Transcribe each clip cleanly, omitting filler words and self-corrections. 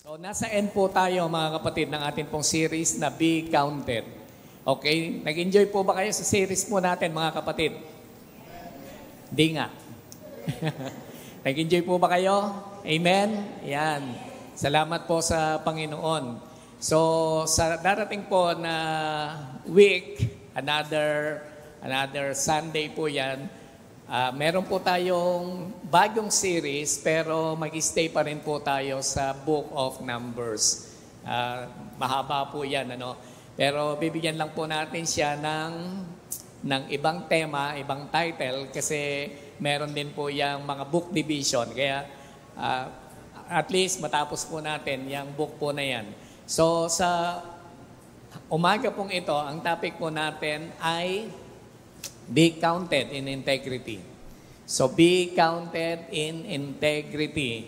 So, nasa end po tayo mga kapatid ng ating pong series na Be Counted. Okay? Nag-enjoy po ba kayo sa series po natin mga kapatid? Di nga. Nag-enjoy po ba kayo? Amen? Yan. Salamat po sa Panginoon. So, sa darating po na week, another Sunday po yan, meron po tayong bagong series pero mag-stay pa rin po tayo sa Book of Numbers. Mahaba po yan, ano? Pero bibigyan lang po natin siya ng ibang tema, ibang title kasi meron din po yung mga book division. Kaya at least matapos po natin yung book po na yan. So sa umaga pong ito, ang topic po natin ay be counted in integrity. So, be counted in integrity.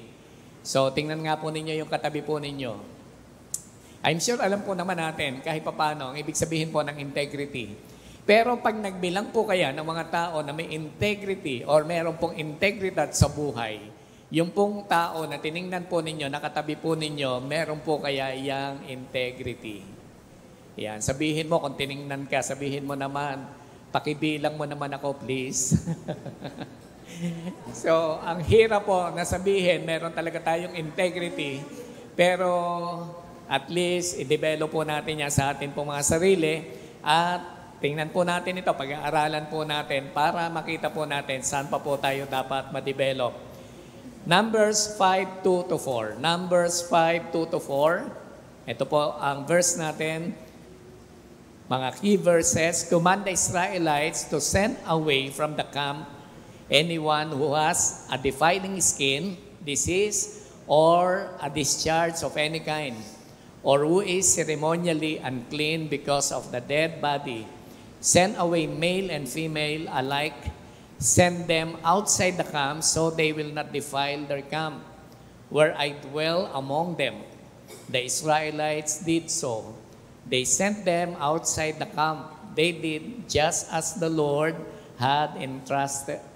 So, tingnan nga po ninyo yung katabi po ninyo. I'm sure alam po naman natin kahit paano ang ibig sabihin po ng integrity. Pero pag nagbilang po kaya ng mga tao na may integrity or meron pong integridad sa buhay, yung pong tao na tiningnan po ninyo, nakatabi po ninyo, meron po kaya yung integrity. Yan, sabihin mo kung tiningnan ka, sabihin mo naman, pakibilang mo naman ako, please. So, ang hirap po na sabihin, meron talaga tayong integrity, pero at least, i-develop po natin yan sa atin po mga sarili at tingnan po natin ito, pag-aaralan po natin para makita po natin saan pa po tayo dapat ma-develop. Numbers 5:2-4. Numbers 5:2-4. Ito po ang verse natin. Mga key verses, command the Israelites to send away from the camp anyone who has a defiling skin, disease, or a discharge of any kind, or who is ceremonially unclean because of the dead body. Send away male and female alike. Send them outside the camp so they will not defile their camp, where I dwell among them. The Israelites did so. They sent them outside the camp. They did just as the Lord had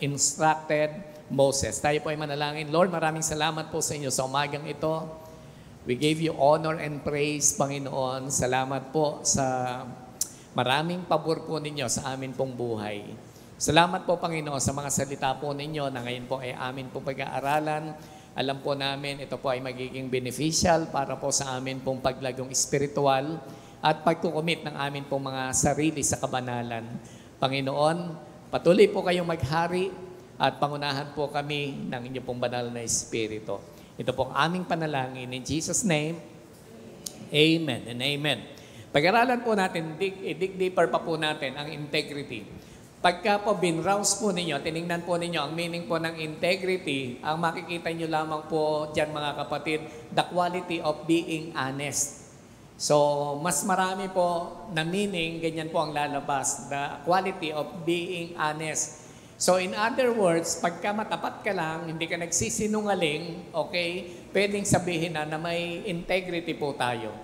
instructed Moses. Tayo po ay manalangin. Lord, maraming salamat po sa inyo sa umagang ito. We give you honor and praise, Panginoon. Salamat po sa maraming pabor po ninyo sa amin pong buhay. Salamat po, Panginoon, sa mga salita po ninyo na ngayon po ay amin pong pag-aaralan. Alam po namin ito po ay magiging beneficial para po sa amin pong paglagong espiritual at pagkukumit ng amin pong mga sarili sa kabanalan. Panginoon, patuloy po kayong maghari at pangunahan po kami ng inyong pong banal na Espiritu. Ito po ang aming panalangin. In Jesus' name, Amen and Amen. Pag-aralan po natin, dig deeper pa po natin ang integrity. Pagka po binrouse po ninyo, tinignan po ninyo ang meaning po ng integrity, ang makikita nyo lamang po dyan mga kapatid, the quality of being honest. So, mas marami po na meaning, ganyan po ang lalabas, the quality of being honest. So, in other words, pagka matapat ka lang, hindi ka nagsisinungaling, okay, pwedeng sabihin na may integrity po tayo.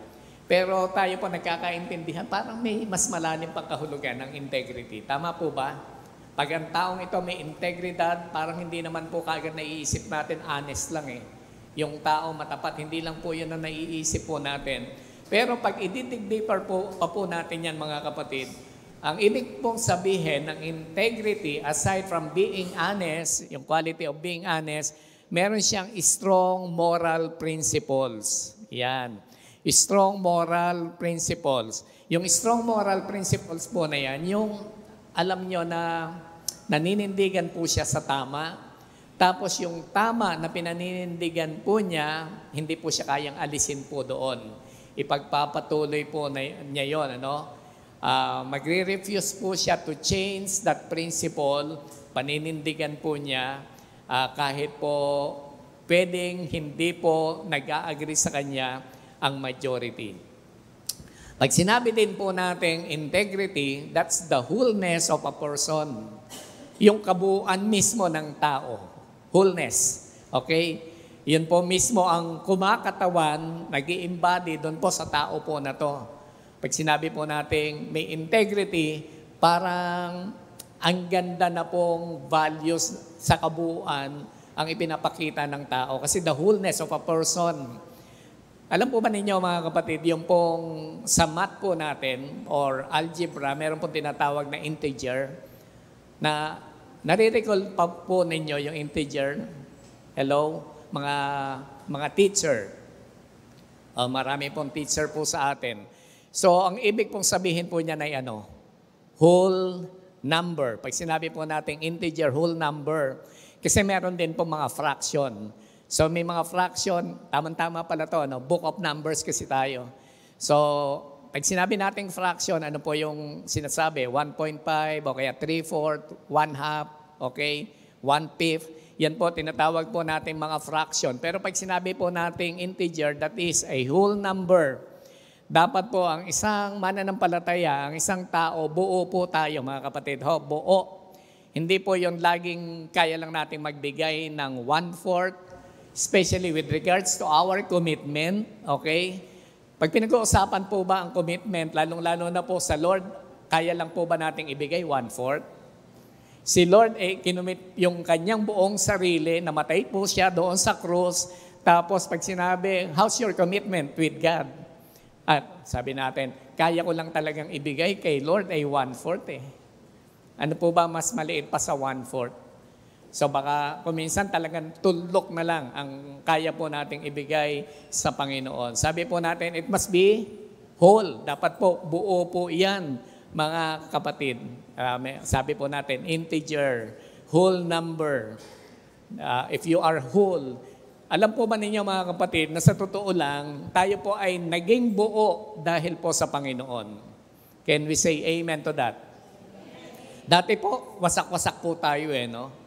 Pero tayo po nagkakaintindihan, parang may mas malalim pang kahulugan ng integrity. Tama po ba? Pag ang taong ito may integridad, parang hindi naman po kagad naiisip natin, honest lang eh. Yung tao matapat, hindi lang po yun na naiisip po natin. Pero pag i-dig deeper pa po natin yan mga kapatid, ang ibig pong sabihin ng integrity, aside from being honest, yung quality of being honest, meron siyang strong moral principles. Yan. Strong moral principles. Yung strong moral principles po na yan, yung alam nyo na naninindigan po siya sa tama, tapos yung tama na pinaninindigan po niya, hindi po siya kayang alisin po doon. Ipagpapatuloy po niya yun, ano? Magre-refuse po siya to change that principle, paninindigan po niya, kahit po pwedeng hindi po nag-a-agree sa kanya ang majority. Pag sinabi din po natin integrity, that's the wholeness of a person. Yung kabuuan mismo ng tao. Wholeness. Okay? Yun po mismo ang kumakatawan, nag-i-embody doon po sa tao po na to. Pag sinabi po natin may integrity, parang ang ganda na pong values sa kabuuan ang ipinapakita ng tao. Kasi the wholeness of a person, Alam po ba ninyo mga kapatid, yung pong sa math po natin or algebra, meron pong tinatawag na integer na nare-recall pa po ninyo yung integer. Hello? Mga teacher. Marami pong teacher po sa atin. So, ang ibig pong sabihin po niya ay ano? Whole number. Pag sinabi po natin integer, whole number. Kasi meron din po mga fraction. So, may mga fraction, tamang-tama pala to, ano? Book of numbers kasi tayo. So, pag sinabi nating fraction, ano po yung sinasabi? 1.5 o kaya 3/4, 1/2, okay? 1/5. Yan po, tinatawag po natin mga fraction. Pero pag sinabi po nating integer, that is a whole number. Dapat po ang isang mananampalataya, ang isang tao, buo po tayo mga kapatid. Buo. Hindi po yung laging kaya lang natin magbigay ng 1/4, especially with regards to our commitment. Okay? Pag pinag-uusapan po ba ang commitment, lalong-lalo na po sa Lord, kaya lang po ba nating ibigay 1/4? Si Lord kinumit yung kanyang buong sarili, namatay po siya doon sa krus. Tapos pag sinabi, how's your commitment with God? At sabi natin, kaya ko lang talagang ibigay kay Lord ay 1/4 eh. Ano po ba mas maliit pa sa 1/4? So baka kuminsan talagang tuldok na lang ang kaya po nating ibigay sa Panginoon. Sabi po natin, it must be whole. Dapat po, buo po yan, mga kapatid. Sabi po natin, integer, whole number. If you are whole, alam po ba ninyo mga kapatid na sa totoo lang, tayo po ay naging buo dahil po sa Panginoon. Can we say amen to that? Dati po, wasak-wasak po tayo no?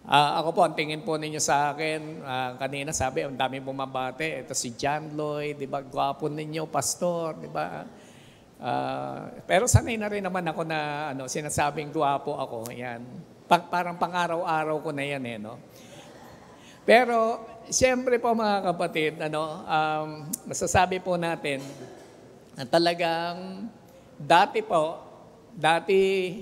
Ako po, ang tingin po ninyo sa akin, kanina sabi, ang dami bumabate. Ito si John Lloyd, di ba? Gwapo ninyo, pastor, di ba? Pero sanay na rin naman ako na sinasabing gwapo ako. Yan. Parang pang-araw-araw ko na yan no? Pero, siyempre po mga kapatid, masasabi po natin na talagang dati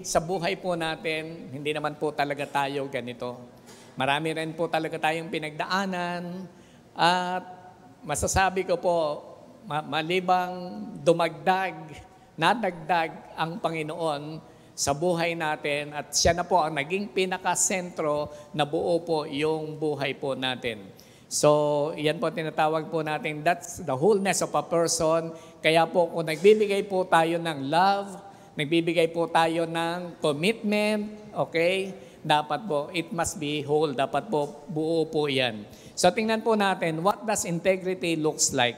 sa buhay po natin, hindi naman po talaga tayo ganito. Marami rin po talaga tayong pinagdaanan at masasabi ko po, malibang nadagdag ang Panginoon sa buhay natin at siya na po ang naging pinakasentro na buo po yung buhay po natin. So, yan po tinatawag po natin, that's the wholeness of a person. Kaya po kung nagbibigay po tayo ng love, nagbibigay po tayo ng commitment, okay? Dapat po, it must be whole. Dapat po, buo po yan. So, tingnan po natin, what does integrity looks like?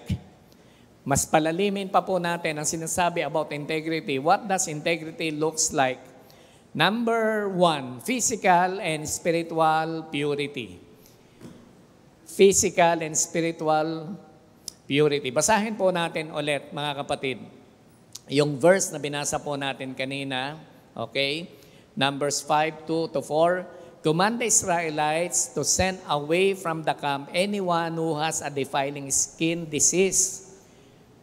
Mas palalimin pa po natin ang sinasabi about integrity. What does integrity looks like? Number 1, physical and spiritual purity. Physical and spiritual purity. Basahin po natin ulit, mga kapatid. Yung verse na binasa po natin kanina, okay? Numbers 5:2-4. Command the Israelites to send away from the camp anyone who has a defiling skin disease.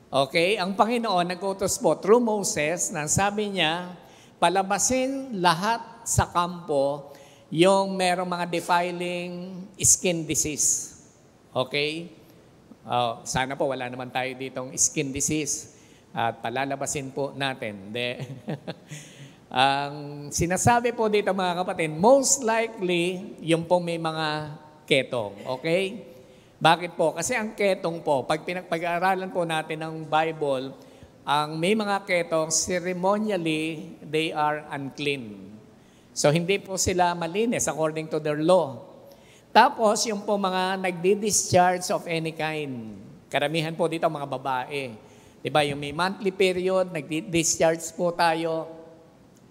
Okay? Ang Panginoon nag-utos po through Moses na sabi niya, palabasin lahat sa kampo yung merong mga defiling skin disease. Okay? Sana po wala naman tayo ditong skin disease. At palalabasin po natin. Ang sinasabi po dito mga kapatid, most likely, yung po may mga ketong. Okay? Bakit po? Kasi ang ketong po, pag pag-aaralan po natin ng Bible, ang may mga ketong, ceremonially, they are unclean. So, hindi po sila malinis according to their law. Tapos, yung po mga nagdi-discharge of any kind. Karamihan po dito mga babae. Diba, yung may monthly period, nag-discharge po tayo.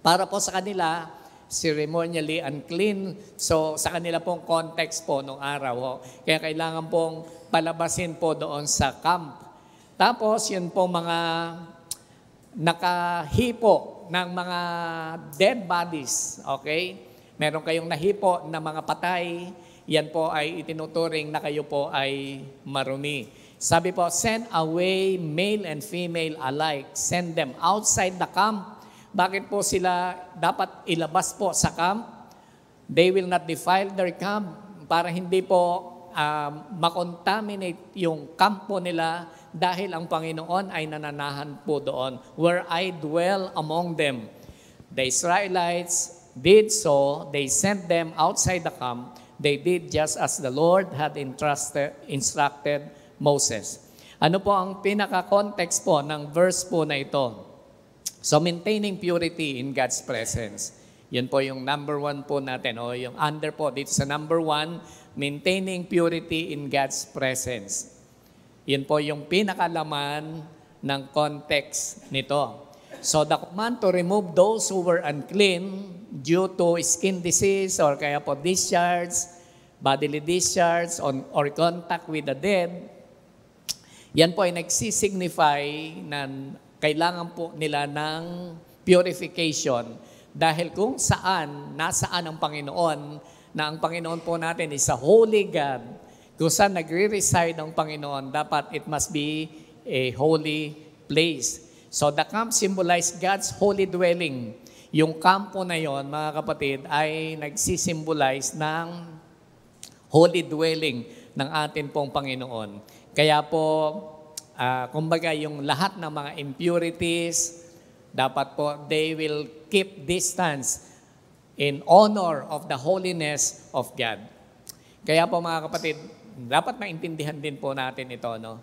Para po sa kanila, ceremonially unclean. So, sa kanila pong context po nung araw. Kaya kailangan pong palabasin po doon sa camp. Tapos, yun po mga nakahipo ng mga dead bodies. Okay? Meron kayong nahipo na mga patay. Yan po ay itinuturing na kayo po ay marumi. Sabi po, send away male and female alike. Send them outside the camp. Bakit po sila dapat ilabas po sa camp? They will not defile their camp para hindi po makontaminate yung kampo nila dahil ang Panginoon ay nananahan po doon. Where I dwell among them. The Israelites did so. They sent them outside the camp. They did just as the Lord had instructed Moses. Ano po ang pinaka-context po ng verse po na ito? So maintaining purity in God's presence. Yun po yung number 1 po natin. O yung under po dito sa number 1, maintaining purity in God's presence. Yun po yung pinakalaman ng context nito. So the command to remove those who were unclean due to skin disease or kaya po discharge, bodily discharge or contact with the dead, yan po ay nagsisignify na kailangan po nila ng purification dahil kung nasaan ang Panginoon, na ang Panginoon po natin is a holy God, kung saan nagre-reside ang Panginoon, dapat it must be a holy place. So the camp symbolized God's holy dwelling. Yung kampo na yon, mga kapatid, ay nagsisimbolize ng holy dwelling ng atin pong Panginoon. Kaya po, kumbaga yung lahat ng mga impurities, dapat po they will keep distance in honor of the holiness of God. Kaya po mga kapatid, dapat maintindihan din po natin ito, no?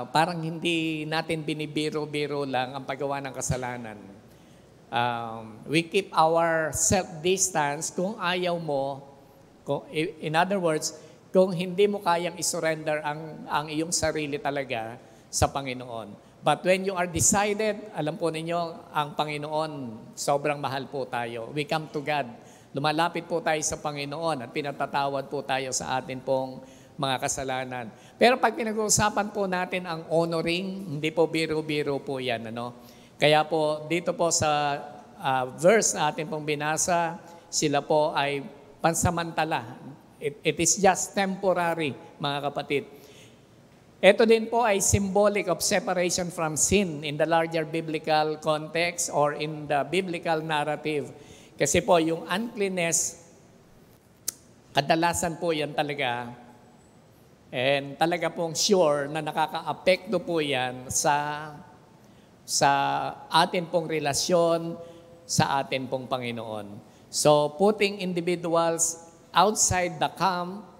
Parang hindi natin binibiro-biro lang ang paggawa ng kasalanan. We keep our self-distance kung ayaw mo, in other words, kung hindi mo kayang isurrender ang iyong sarili talaga sa Panginoon. But when you are decided, alam po ninyo, ang Panginoon, sobrang mahal po tayo. We come to God. Lumalapit po tayo sa Panginoon at pinatatawad po tayo sa atin pong mga kasalanan. Pero pag pinag-uusapan po natin ang honoring, hindi po biro-biro po yan. Ano? Kaya po dito po sa verse na atin pong binasa, sila po ay pansamantala. It is just temporary, mga kapatid. Ito din po ay symbolic of separation from sin in the larger biblical context or in the biblical narrative. Kasi po yung uncleanness, kadalasan po yan talaga, and talaga pong sure na nakaka-apekto po yan sa atin pong relasyon sa atin pong Panginoon. So putting individuals outside the camp,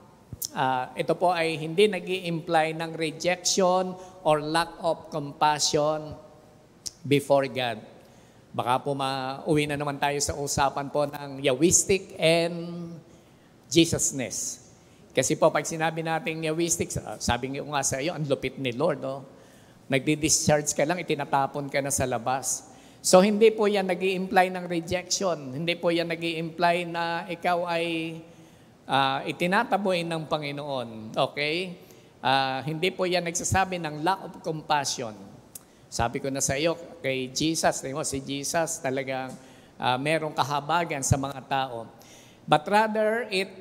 ito po ay hindi nag-i-imply ng rejection or lack of compassion before God. Baka po mauwi na naman tayo sa usapan po ng Yahwistic and Jesusness. Kasi po pag sinabi natin Yahwistic, sabi ko nga sa iyo, ang lupit ni Lord. Oh. Nagdi-discharge ka lang, itinatapon ka na sa labas. So hindi po yan nag-i-imply ng rejection. Hindi po yan nag-i-imply na ikaw ay itinataboy ng Panginoon. Okay? Hindi po yan nagsasabi ng lack of compassion. Sabi ko na sa iyo, kay Jesus, si Jesus talagang merong kahabagan sa mga tao. But rather, it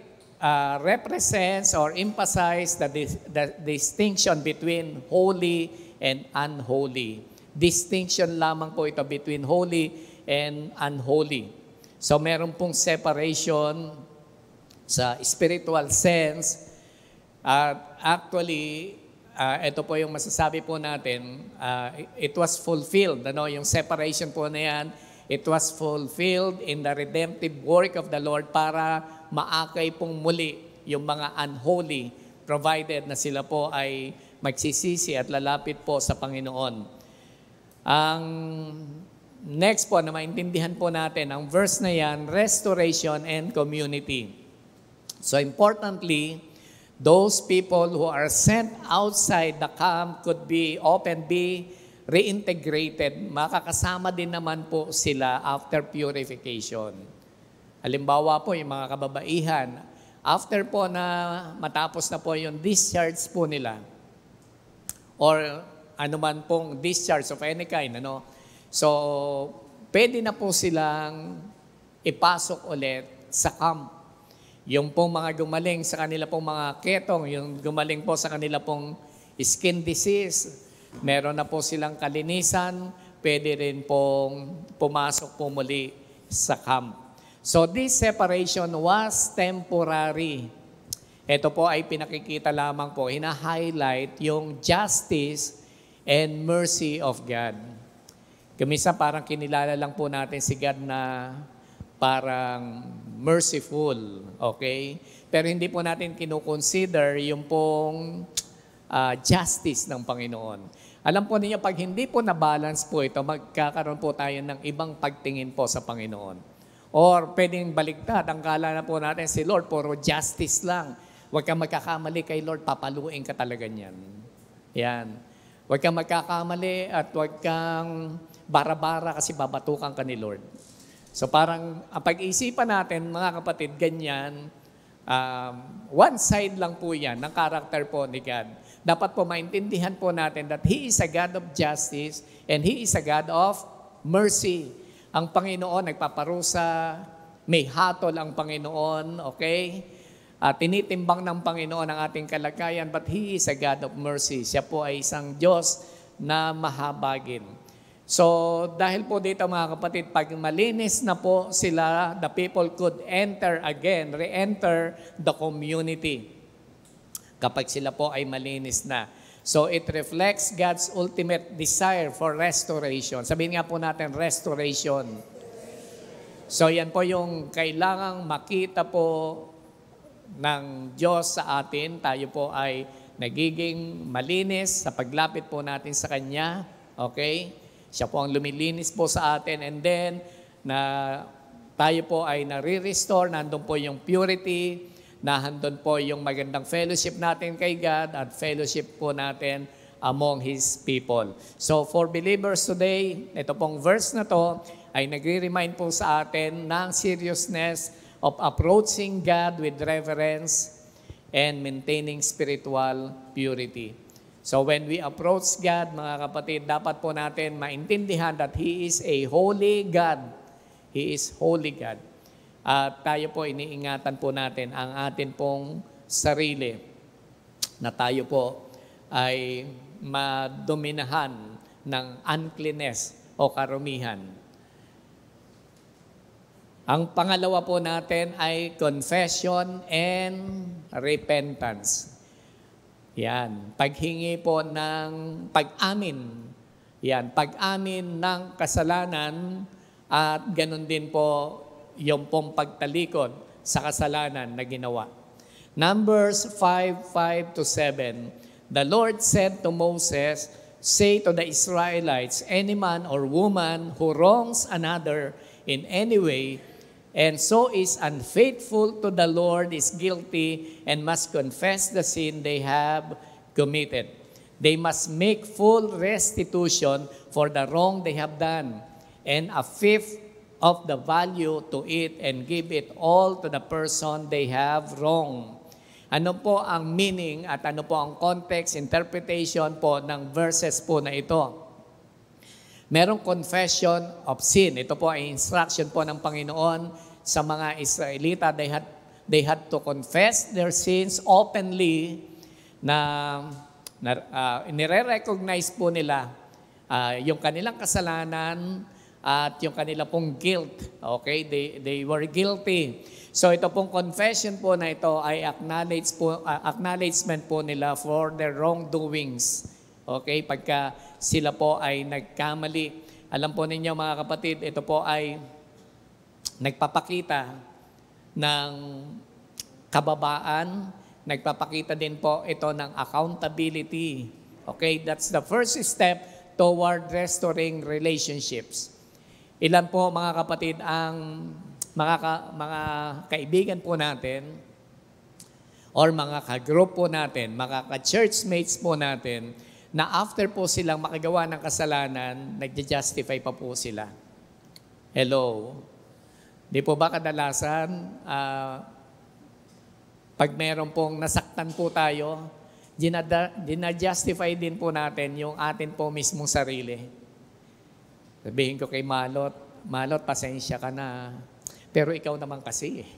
represents or emphasizes the distinction between holy and unholy. Distinction lamang po ito between holy and unholy. So meron pong separation sa spiritual sense. Actually, ito po yung masasabi po natin, it was fulfilled. Yung separation po na yan, it was fulfilled in the redemptive work of the Lord para maakay pong muli yung mga unholy, provided na sila po ay magsisisi at lalapit po sa Panginoon. Ang next po na maintindihan po natin, ang verse na yan, restoration and community. So importantly, those people who are sent outside the camp could be reintegrated. Makakasama din naman po sila after purification. Halimbawa po, yung mga kababaihan, after po na matapos na po yung discharge po nila, or anuman pong discharge of any kind, so pwede na po silang ipasok ulit sa camp. Yung pong mga gumaling sa kanila pong mga ketong, yung gumaling po sa kanila pong skin disease, meron na po silang kalinisan, pwede rin pong pumasok po muli sa camp. So this separation was temporary. Ito po ay pinakikita lamang po, hina-highlight yung justice and mercy of God. Kumisa parang kinilala lang po natin si God na parang merciful, okay? Pero hindi po natin kinukonsider yung pong justice ng Panginoon. Alam po niyo, pag hindi po na-balance po ito, magkakaroon po tayo ng ibang pagtingin po sa Panginoon. Or pwedeng baliktad, ang kala na po natin si Lord, puro justice lang. Huwag kang magkakamali kay Lord, papaluin ka talaga niyan. Yan. Huwag kang magkakamali at huwag kang bara-bara kasi babatukan ka ni Lord. So parang ang pag-isipan natin, mga kapatid, ganyan, one side lang po yan ng character po ni God. Dapat po maintindihan po natin that He is a God of justice and He is a God of mercy. Ang Panginoon nagpaparusa, may hatol ang Panginoon, okay? Tinitimbang ng Panginoon ang ating kalagayan, but He is a God of mercy. Siya po ay isang Diyos na mahabagin. So, dahil po dito mga kapatid, pag malinis na po sila, the people could enter again, re-enter the community. Kapag sila po ay malinis na. So, it reflects God's ultimate desire for restoration. Sabihin nga po natin, restoration. So, yan po yung kailangang makita po ng Diyos sa atin. Tayo po ay nagiging malinis sa paglapit po natin sa Kanya. Okay? Siya po ang lumilinis po sa atin. And then, tayo po ay nare-restore. Nandun po yung purity. Nandun po yung magandang fellowship natin kay God at fellowship po natin among His people. So, for believers today, ito pong verse na to ay nagre-remind po sa atin ng seriousness of approaching God with reverence and maintaining spiritual purity. So when we approach God, mga kapatid, dapat po natin maintindihan that He is a holy God. He is holy God. At tayo po, iniingatan po natin ang atin pong sarili na tayo po ay madominahan ng uncleanness o karumihan. Ang pangalawa po natin ay confession and repentance. Yan, paghingi po ng pag-amin. Yan, pag-amin ng kasalanan at ganun din po yung pong pagtalikod sa kasalanan na ginawa. Numbers 5:5-7, the Lord said to Moses, "Say to the Israelites, any man or woman who wrongs another in any way, and so is unfaithful to the Lord is guilty and must confess the sin they have committed. They must make full restitution for the wrong they have done, and a fifth of the value to it, and give it all to the person they have wronged." Ano po ang meaning at ano po ang context, interpretation po ng verses po na ito? Merong confession of sin. Ito po ay instruction po ng Panginoon sa mga Israelita. They had to confess their sins openly na nire-recognize po nila yung kanilang kasalanan at yung kanila pong guilt. Okay? They were guilty. So ito pong confession po na ito ay acknowledgement po nila for their wrongdoings. Okay? Pagka sila po ay nagkamali. Alam po ninyo mga kapatid, ito po ay nagpapakita ng kababaan, nagpapakita din po ito ng accountability. Okay? That's the first step toward restoring relationships. Ilan po mga kapatid ang mga kaibigan po natin or mga ka-group po natin, mga ka-churchmates po natin na after po silang makagawa ng kasalanan, nagja-justify pa po sila. Hello? Di po ba kadalasan, pag meron pong nasaktan po tayo, dinajustify din po natin yung atin po mismong sarili. Sabihin ko kay Malot, pasensya ka na. Pero ikaw naman kasi eh.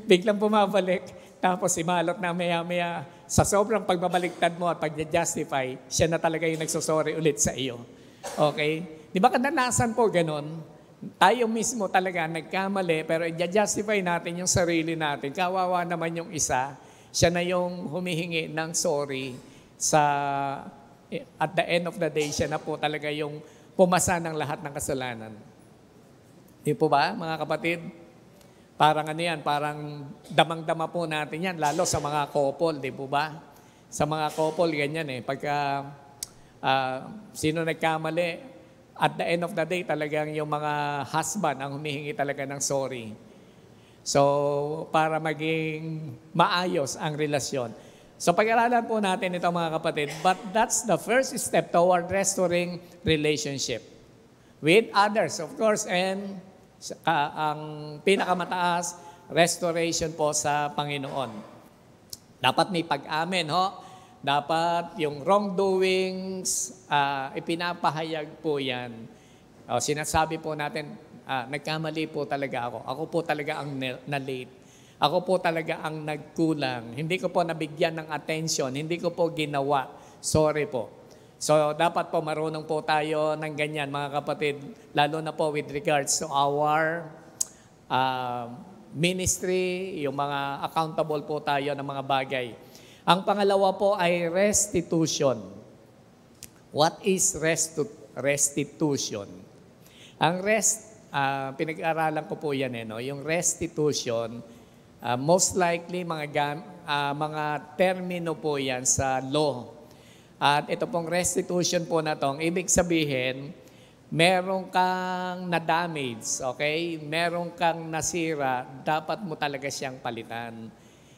Biglang bumabalik. Tapos si Malot na maya-maya, sa sobrang pagbabaliktad mo at pag-justify, siya na talaga yung nagsosorry ulit sa iyo. Okay? Di ba kadalasan po ganun? tayo mismo talaga nagkamali, pero i-justify natin yung sarili natin. Kawawa naman yung isa, siya na yung humihingi ng sorry at the end of the day, siya na po talaga yung pumasa ng lahat ng kasalanan. Di po ba, mga kapatid? Parang ano yan, parang damang-dama po natin yan, lalo sa mga couple, di po ba? Sa mga couple, ganyan eh. Pagka sino nagkamali, at the end of the day, talagang yung mga husband ang humihingi talaga ng sorry. So, para maging maayos ang relasyon. So, pag-aralan po natin ito mga kapatid, but that's the first step toward restoring relationship with others, of course, and ang pinakamataas, restoration po sa Panginoon. Dapat may pag-amin, ho? Dapat yung wrongdoings, ipinapahayag po yan. Sinasabi po natin, nagkamali po talaga ako. Ako po talaga ang na-late. Ako po talaga ang nagkulang. Hindi ko po nabigyan ng attention. Hindi ko po ginawa. Sorry po. So, dapat po marunong po tayo ng ganyan, mga kapatid. Lalo na po with regards to our ministry, yung mga accountable po tayo ng mga bagay. Ang pangalawa po ay restitution. What is restitution? Ang pinag-aralan ko po yan, no? Yung restitution, most likely mga termino po yan sa law. At ito pong restitution po na tong, ibig sabihin, meron kang na-damage, okay? Meron kang nasira, dapat mo talaga siyang palitan.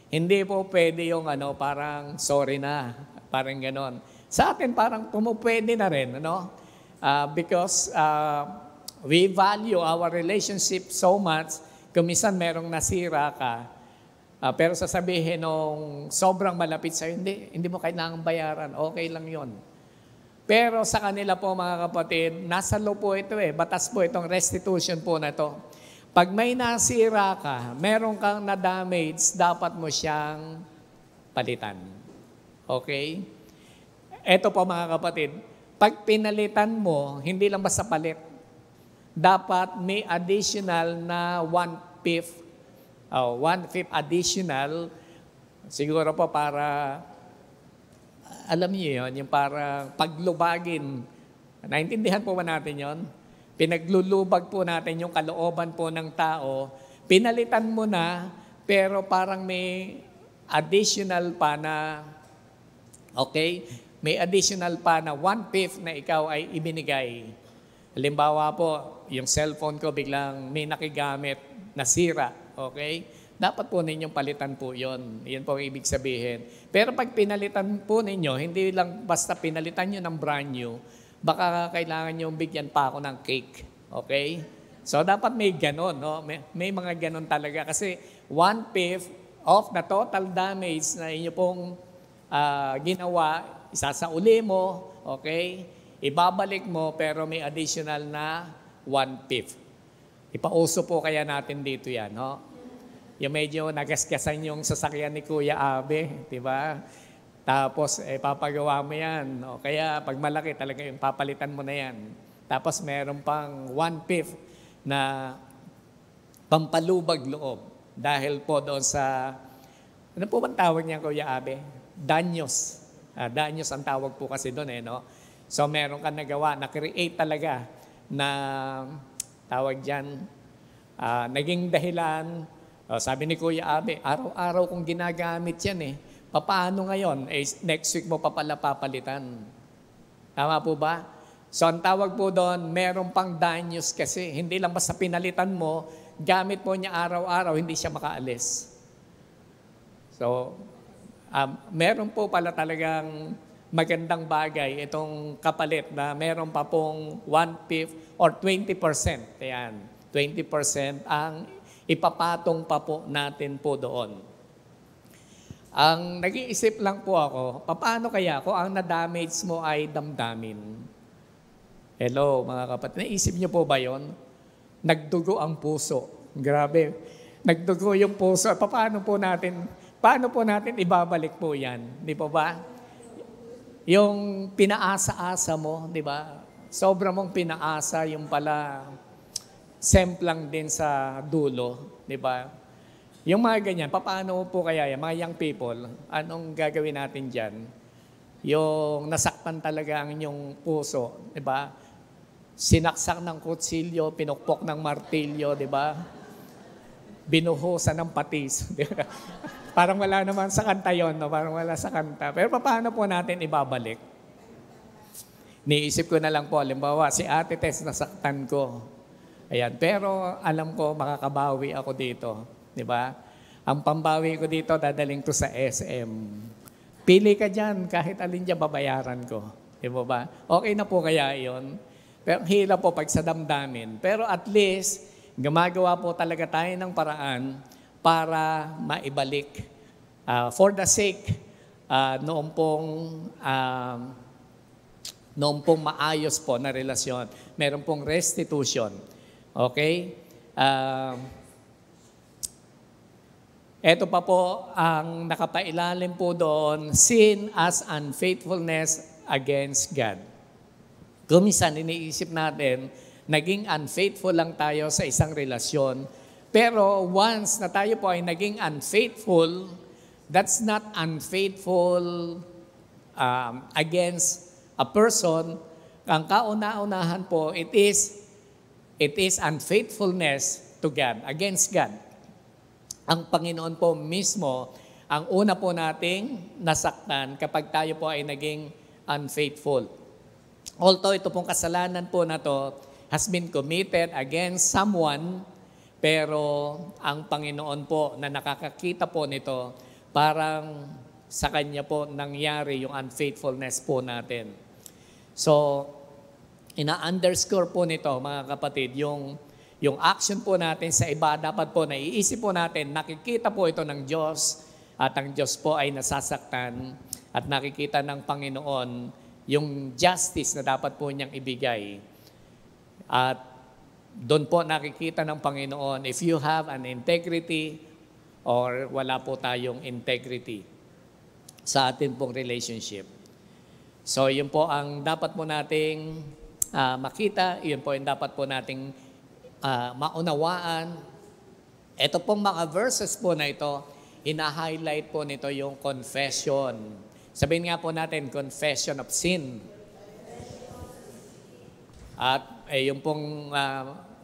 Hindi po pwede yung parang sorry na, parang ganon. Sa atin parang pwede na rin, because we value our relationship so much. Kung minsan merong nasira ka, pero sasabihin nung sobrang malapit sa'yo, hindi mo kailangang bayaran, okay lang yon. Pero sa kanila po mga kapatid, nasa law po ito batas po itong restitution po na to. Pag may nasira ka, meron kang na-damage, dapat mo siyang palitan. Okay? Ito po mga kapatid, pag pinalitan mo, hindi lang basta palit. Dapat may additional na 1/5 additional, siguro po para, alam niyo yun, yung para paglubagin. Naintindihan po ba natin yon? Pinaglulubag po natin yung kalooban po ng tao. Pinalitan mo na, pero parang may additional pa na, okay? May additional pa na 1/5 na ikaw ay ibinigay. Halimbawa po, yung cellphone ko biglang may nakigamit, nasira, okay? Dapat po ninyong palitan po yon. Yan po ang ibig sabihin. Pero pag pinalitan po ninyo, hindi lang basta pinalitan nyo ng brand new, baka kailangan nyo bigyan pa ako ng cake. Okay? So, dapat may ganon, no? May mga ganon talaga. Kasi 1/5 of the total damage na inyo pong ginawa, isasauli mo, okay? Ibabalik mo, pero may additional na 1/5. Ipauso po kaya natin dito yan, no? Yung medyo nagasgasan yung sasakyan ni Kuya Abe, di ba? Tapos, papagawa mo yan. O kaya, pag malaki, talaga yung papalitan mo na yan. Tapos, meron pang 1/5 na pampalubag loob. Dahil po doon sa, ano po bang tawag niya, Kuya Abe? Danyos. Danyos ang tawag po kasi doon, no? So, meron kang nagawa, na-create talaga na, tawag dyan, naging dahilan. Sabi ni Kuya Abe, araw-araw kong ginagamit yan Paano ngayon? Next week mo pa pala papalitan. Tama po ba? So ang tawag po doon, meron pang danyos kasi. Hindi lang basta pinalitan mo, gamit mo niya araw-araw, hindi siya makaalis. So, meron po pala talagang magandang bagay itong kapalit na meron pa pong 1/5 or 20%. Ayan, 20% ang ipapatong pa po natin po doon. Ang nag-iisip lang po ako, paano kaya kung ang na-damage mo ay damdamin? Hello mga kapatid, naisip niyo po ba yon? Nagdugo ang puso. Grabe, nagdugo yung puso. Paano po natin ibabalik po yan? Di po ba? Yung pinaasa-asa mo, di ba? Sobra mong pinaasa yung pala semplang din sa dulo, di ba? Yung mga ganyan, paano po kaya yan? Mga young people, anong gagawin natin dyan? Yung nasaktan talaga ang inyong puso, di ba? Sinaksak ng kutsilyo, pinukpok ng martilyo, di ba? Binuhusan ng patis. Di ba? Parang wala naman sa kanta yun, no? Parang wala sa kanta. Pero paano po natin ibabalik? Niisip ko na lang po, halimbawa, si Ate Tess nasaktan ko. Ayan, pero alam ko makakabawi ako dito. Di ba? Ang pambawi ko dito, dadaling to sa SM. Pili ka dyan, kahit alin dyan babayaran ko. Di ba? Okay na po kaya yun? Pero hila po pag sa damdamin. Pero at least, gumagawa po talaga tayo ng paraan para maibalik. For the sake, noong pong maayos po na relasyon, meron pong restitution. Okay? Ito pa po ang nakapailalim po doon, sin as unfaithfulness against God. Kung minsan iniisip natin, naging unfaithful lang tayo sa isang relasyon, pero once na tayo po ay naging unfaithful, that's not unfaithful against a person. Ang kauna-unahan po, it is unfaithfulness to God, against God. Ang Panginoon po mismo, ang una po nating nasaktan kapag tayo po ay naging unfaithful. Although ito pong kasalanan po na to has been committed against someone, pero ang Panginoon po na nakakakita po nito, parang sa Kanya po nangyari yung unfaithfulness po natin. So, ina-underscore po nito mga kapatid, yung action po natin sa iba, dapat po naiisip po natin, nakikita po ito ng Diyos at ang Diyos po ay nasasaktan at nakikita ng Panginoon yung justice na dapat po niyang ibigay. At doon po nakikita ng Panginoon if you have an integrity or wala po tayong integrity sa atin pong relationship. So yun po ang dapat po nating makita, yun po yung dapat po nating maunawaan. Ito pong mga verses po na ito, ina-highlight po nito yung confession. Sabihin nga po natin, confession of sin. At yung pong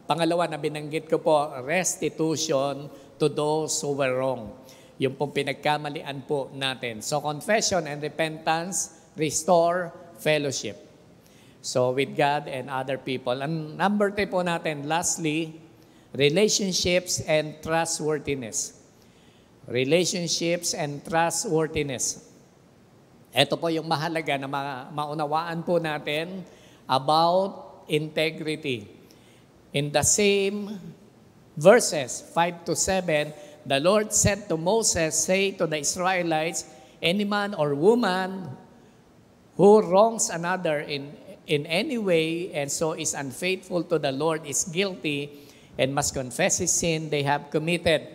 pangalawa na binanggit ko po, restitution to those who were wrong. Yung pong pinagkamalian po natin. So confession and repentance restore fellowship. So with God and other people. And number 3 po natin, lastly, relationships and trustworthiness. Relationships and trustworthiness. Ito po yung mahalaga na maunawaan po natin about integrity. In the same verses, 5-7, the Lord said to Moses, say to the Israelites, any man or woman who wrongs another in any way and so is unfaithful to the Lord is guilty and must confess his sin they have committed.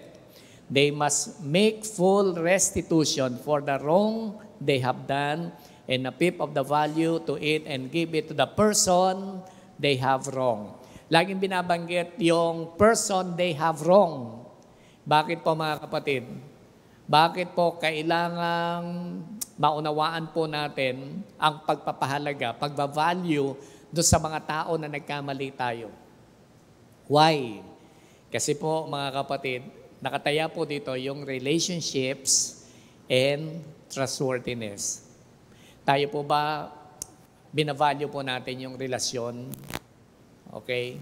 They must make full restitution for the wrong they have done and a fifth of the value to it and give it to the person they have wrong. Laging binabanggit yung person they have wrong. Bakit po mga kapatid? Bakit po kailangang maunawaan po natin ang pagpapahalaga, pagbavalue doon sa mga tao na nagkamali tayo? Why? Kasi po mga kapatid, nakataya po dito yung relationships and trustworthiness. Tayo po ba, binavalue po natin yung relasyon? Okay?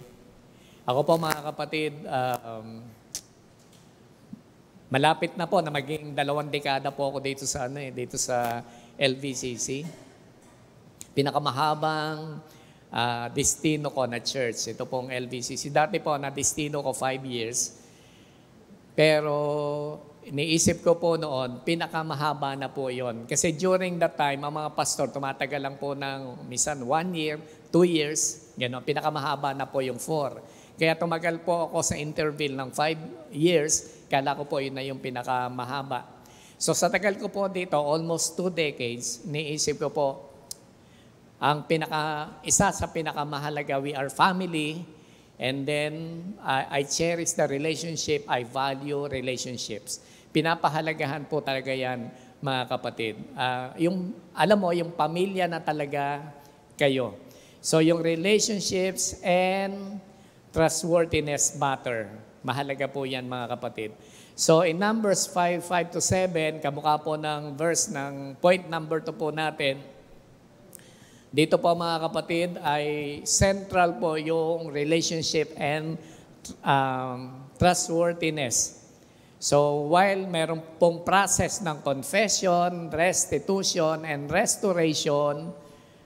Ako po mga kapatid, malapit na po na maging 2 dekada po ako dito sa LVCC. Pinakamahabang destino ko na church, ito pong LVCC. Dati po na destino ko 5 years. Pero iniisip ko po noon, pinakamahaba na po yon. Kasi during that time, ang mga pastor, tumatagal lang po ng minsan 1 year, 2 years, gano'n. Pinakamahaba na po yung 4. Kaya tumagal po ako sa interval ng 5 years, kala ko po yun na yung pinakamahaba. So sa tagal ko po dito, almost 2 decades, iniisip ko po, isa sa pinakamahalaga, we are family, And then, I cherish the relationship, I value relationships. Pinapahalagahan po talaga yan, mga kapatid. Alam mo, yung pamilya na talaga kayo. So, yung relationships and trustworthiness matter. Mahalaga po yan, mga kapatid. So, in Numbers 5:5-7, kamukha po ng verse ng point number 2 po natin, dito po mga kapatid ay central po yung relationship and trustworthiness. So while meron pong process ng confession, restitution, and restoration,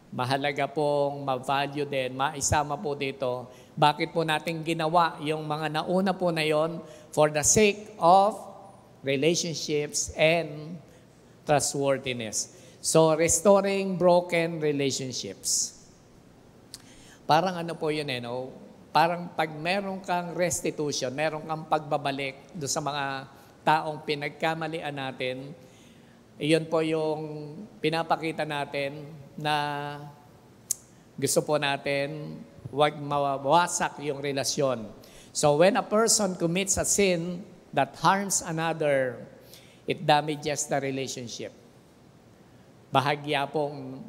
mahalaga pong ma-value din, maisama po dito. Bakit po natin ginawa yung mga nauna po na yon? For the sake of relationships and trustworthiness. So, restoring broken relationships. Parang ano po yun no? Parang pag meron kang restitution, meron kang pagbabalik do sa mga taong pinagkamalian natin, iyon po yung pinapakita natin na gusto po natin huwag mawawasak yung relasyon. So, when a person commits a sin that harms another, it damages the relationship. Bahagya pong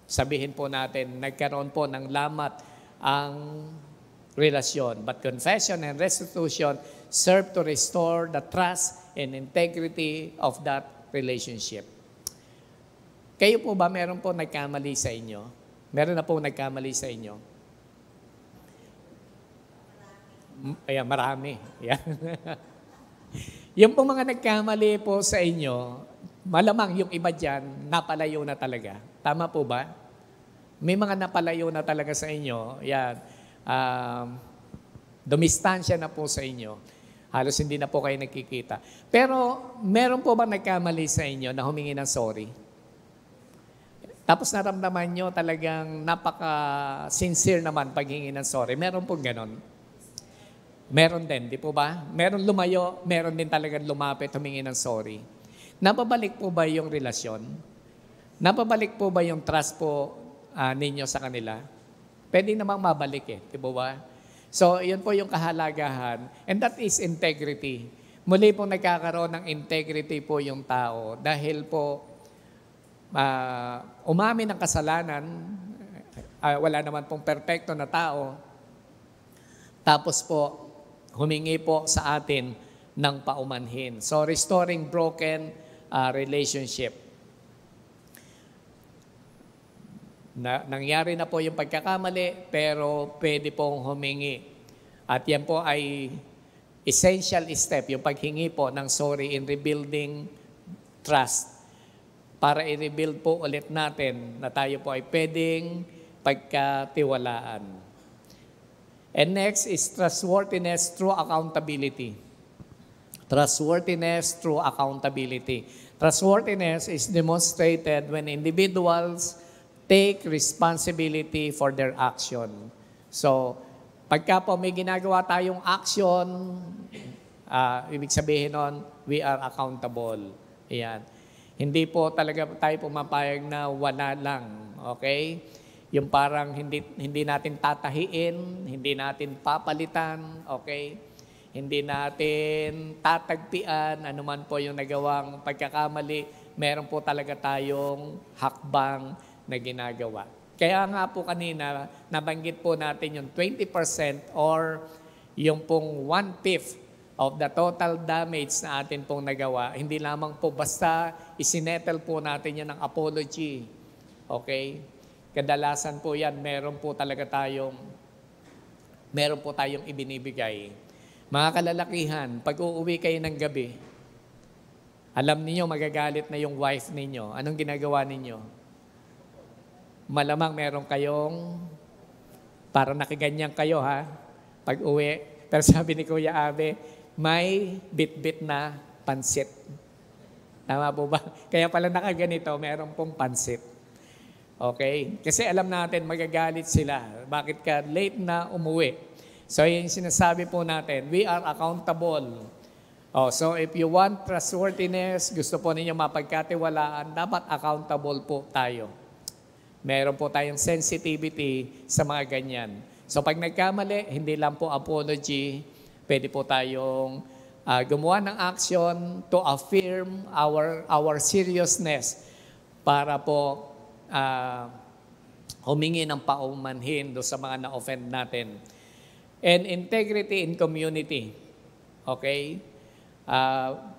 sabihin po natin, nagkaroon po ng lamat ang relasyon. But confession and restitution serve to restore the trust and integrity of that relationship. Kayo po ba meron po nagkamali sa inyo? Meron na po nagkamali sa inyo? Ayan, marami. Ayan. Yung po mga nagkamali po sa inyo, malamang yung iba dyan, napalayo na talaga. Tama po ba? May mga napalayo na talaga sa inyo. Yan. Dumistansya na po sa inyo. Halos hindi na po kayo nakikita. Pero meron po ba nagkamali sa inyo na humingi ng sorry? Tapos naramdaman nyo talagang napaka-sincere naman paghingi ng sorry. Meron po ganon. Meron din, di po ba? Meron lumayo, meron din talagang lumapit, humingi ng sorry. Napabalik po ba yung relasyon? Napabalik po ba yung trust po ninyo sa kanila? Pwede namang mabalik di po ba? So, yun po yung kahalagahan. And that is integrity. Muli po nagkakaroon ng integrity po yung tao dahil po umamin ng kasalanan, wala naman pong perpekto na tao, tapos po, humingi po sa atin ng paumanhin. So, restoring broken relationship. Nangyari na po yung pagkakamali, pero pwede pong humingi. At yan po ay essential step, yung paghingi po ng sorry in rebuilding trust. Para i-rebuild po ulit natin na tayo po ay pwedeng pagkatiwalaan. And next is trustworthiness through accountability. Trustworthiness through accountability. Trustworthiness is demonstrated when individuals take responsibility for their action. So, pagka po may ginagawa tayong action, ibig sabihin nun, we are accountable. Ayan. Hindi po talaga tayo pumapayag na wala lang. Okay? Yung parang hindi natin tatahiin, hindi natin papalitan, okay? Hindi natin tatagpian, anuman po yung nagawang pagkakamali, meron po talaga tayong hakbang na ginagawa. Kaya nga po kanina, nabanggit po natin yung 20% or yung pong 1/5 of the total damage na atin pong nagawa. Hindi lamang po basta isinettle po natin yan ng apology. Okay? Kadalasan po yan, meron po tayong ibinibigay. Mga kalalakihan, pag uuwi kayo ng gabi, alam niyo magagalit na yung wife ninyo. Anong ginagawa ninyo? Malamang meron kayong, para nakaganyan kayo pag uwi. Pero sabi ni Kuya Abe, may bit-bit na pansit. Tama po ba? Kaya pala nakaganito, meron pong pansit. Okay? Kasi alam natin, magagalit sila. Bakit ka late na umuwi? So, yung sinasabi po natin, we are accountable. So, if you want trustworthiness, gusto po ninyo mapagkatiwalaan, dapat accountable po tayo. Meron po tayong sensitivity sa mga ganyan. So pag nagkamali, hindi lang po apology, pwede po tayong gumawa ng action to affirm our seriousness para po humingi ng paumanhin do sa mga na-offend natin. And integrity in community. Okay?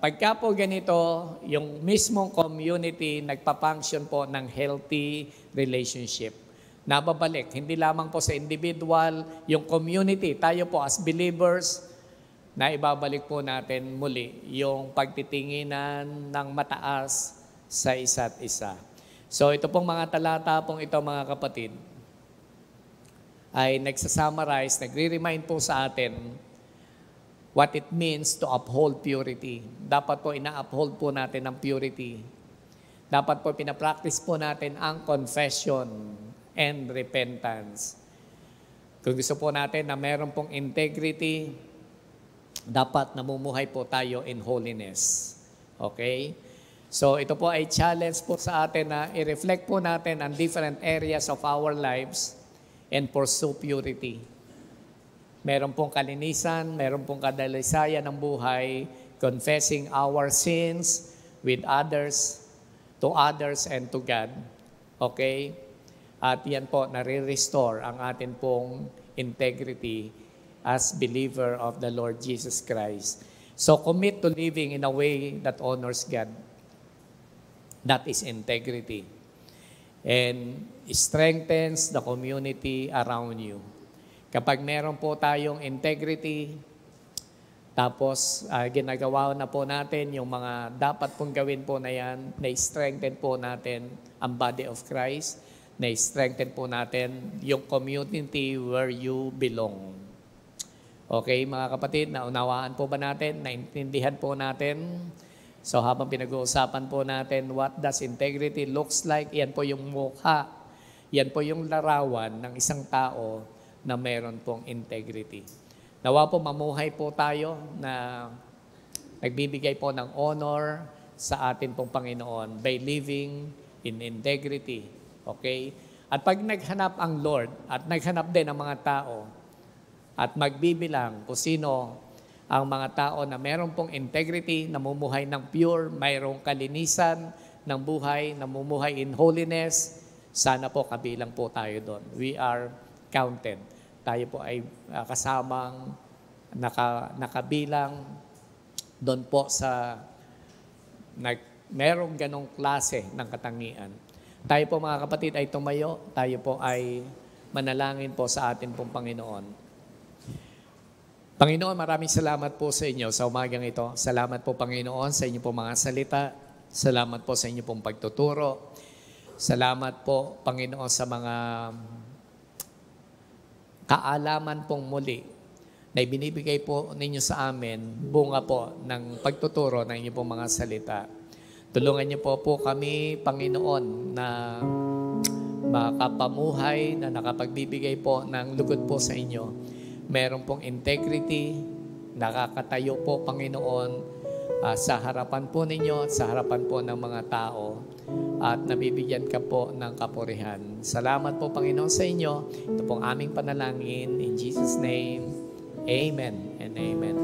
Pagka po ganito, yung mismong community nagpa-function po ng healthy relationship. Nababalik, hindi lamang po sa individual, yung community, tayo po as believers, na ibabalik po natin muli yung pagtitinginan ng mataas sa isa't isa. So ito pong mga talata pong ito mga kapatid, ay nagsasummarize, nagre-remind po sa atin what it means to uphold purity. Dapat po ina-uphold po natin ang purity. Dapat po pinapractice po natin ang confession and repentance. Kung gusto po natin na meron pong integrity, dapat namumuhay po tayo in holiness. Okay? So ito po ay challenge po sa atin na i-reflect po natin ang different areas of our lives and pursue purity. Meron pong kalinisan, meron pong kadalisayan ng buhay, confessing our sins with others, to others and to God. Okay? At yan po, nare-restore ang atin pong integrity as believer of the Lord Jesus Christ. So commit to living in a way that honors God. That is integrity. And strengthens the community around you. Kapag meron po tayong integrity, tapos ginagawa na po natin yung mga dapat pong gawin po na yan, na-strengthen po natin ang body of Christ, na-strengthen po natin yung community where you belong. Okay, mga kapatid, naunawaan po ba natin? Naintindihan po natin? So habang pinag-uusapan po natin what does integrity looks like, yan po yung mukha, yan po yung larawan ng isang tao na meron pong integrity. Nawa po mamuhay po tayo na nagbibigay po ng honor sa atin pong Panginoon by living in integrity. Okay? At pag naghanap ang Lord at naghanap din ang mga tao at magbibilang kung sino ang mga tao na meron pong integrity, namumuhay ng pure, mayroong kalinisan ng buhay, namumuhay in holiness, sana po kabilang po tayo doon. We are counted. Tayo po ay kasamang nakabilang doon po sa merong ganong klase ng katangian. Tayo po mga kapatid ay tumayo, tayo po ay manalangin po sa atin pong Panginoon. Panginoon, maraming salamat po sa inyo sa umagang ito. Salamat po Panginoon sa inyo pong mga salita. Salamat po sa inyo pong pagtuturo. Salamat po Panginoon sa mga kaalaman pong muli na ibinibigay po ninyo sa amin, bunga po ng pagtuturo ng inyo pong mga salita. Tulungan niyo po kami, Panginoon, na makapamuhay, na nakapagbibigay po ng lugod po sa inyo. Meron pong integrity, nakakatayo po, Panginoon, sa harapan po ninyo at sa harapan po ng mga tao at nabibigyan ka po ng kapurihan. Salamat po, Panginoon, sa inyo. Ito pong aming panalangin. In Jesus' name, Amen and Amen.